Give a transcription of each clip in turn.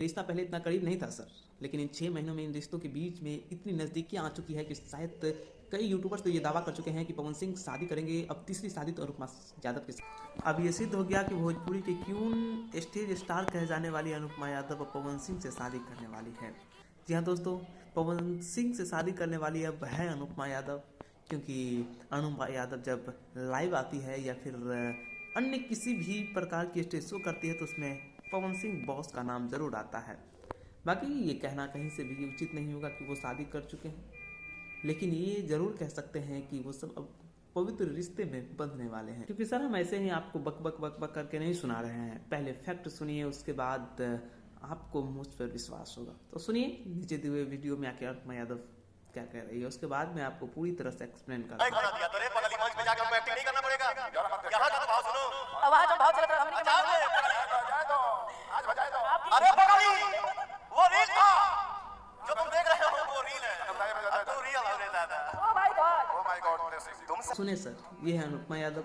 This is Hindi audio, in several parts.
रिश्ता पहले इतना करीब नहीं था सर, लेकिन इन 6 महीनों में इन रिश्तों के बीच में इतनी नज़दीकियाँ आ चुकी है कि शायद कई यूट्यूबर्स तो ये दावा कर चुके हैं कि पवन सिंह शादी करेंगे। अब तीसरी शादी तो अनुपमा यादव के साथ। अब ये सिद्ध हो गया कि भोजपुरी की क्यून स्टेज स्टार कहे जाने वाली अनुपमा यादव अब पवन सिंह से शादी करने वाली है। जी हाँ दोस्तों, पवन सिंह से शादी करने वाली अब है अनुपमा यादव, क्योंकि अनुपमा यादव जब लाइव आती है या फिर अन्य किसी भी प्रकार की स्टेज शो करती है तो उसमें पवन सिंह बॉस का नाम जरूर आता है। बाकी ये कहना कहीं से भी उचित नहीं होगा कि वो शादी कर चुके हैं, लेकिन ये जरूर कह सकते हैं कि वो सब अब पवित्र रिश्ते में बंधने वाले हैं। क्योंकि सर हम ऐसे ही आपको बक बक बक बक करके नहीं सुना रहे हैं, पहले फैक्ट सुनिए, उसके बाद आपको मुझ पर विश्वास होगा। तो सुनिए नीचे दिए हुए वीडियो में आके अनुपमा यादव क्या कह रही है, उसके बाद मैं आपको पूरी तरह से एक्सप्लेन कर अरे पगली, वो रील था जो तुम देख रहे हो, वो रील है। तो रियल हो रहा था। ओह माय गॉड तुम सुने सर, ये है अनुपमा यादव।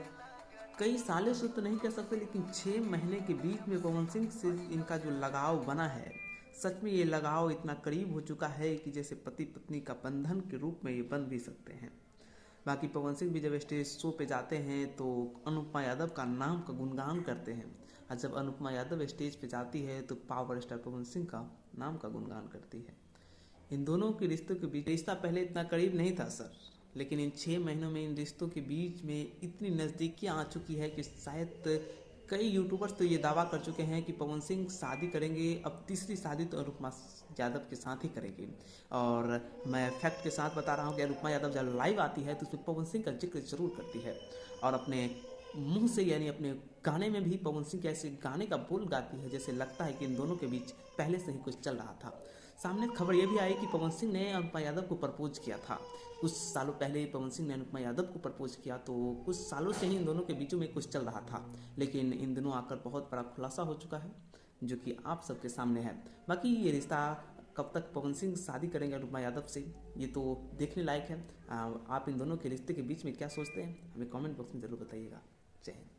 कई सालों से तो नहीं कह सकते, लेकिन 6 महीने के बीच में पवन सिंह से इनका जो लगाव बना है, सच में ये लगाव इतना करीब हो चुका है कि जैसे पति पत्नी का बंधन के रूप में ये बन भी सकते हैं। बाकी पवन सिंह भी जब स्टेज शो पे जाते हैं तो अनुपमा यादव का नाम का गुणगान करते हैं, और जब अनुपमा यादव स्टेज पे जाती है तो पावर स्टार पवन सिंह का नाम का गुणगान करती है। इन दोनों के रिश्तों के बीच रिश्ता पहले इतना करीब नहीं था सर, लेकिन इन 6 महीनों में इन रिश्तों के बीच में इतनी नज़दीकियाँ आ चुकी है कि शायद कई यूट्यूबर्स तो ये दावा कर चुके हैं कि पवन सिंह शादी करेंगे। अब तीसरी शादी तो अनुपमा यादव के साथ ही करेंगे। और मैं फैक्ट के साथ बता रहा हूँ कि अनुपमा यादव जब लाइव आती है तो उसमें पवन सिंह का जिक्र जरूर करती है, और अपने मुंह से यानी अपने गाने में भी पवन सिंह के ऐसे गाने का बोल गाती है जैसे लगता है कि इन दोनों के बीच पहले से ही कुछ चल रहा था। सामने खबर यह भी आई कि पवन सिंह ने अनुपमा यादव को प्रपोज किया था। कुछ सालों पहले पवन सिंह ने अनुपमा यादव को प्रपोज किया, तो कुछ सालों से ही इन दोनों के बीचों में कुछ चल रहा था, लेकिन इन दिनों आकर बहुत बड़ा खुलासा हो चुका है जो कि आप सबके सामने है। बाकी ये रिश्ता कब तक पवन सिंह शादी करेंगे अनुपमा यादव से, ये तो देखने लायक है। आप इन दोनों के रिश्ते के बीच में क्या सोचते हैं, हमें कमेंट बॉक्स में ज़रूर बताइएगा। जय हिंद।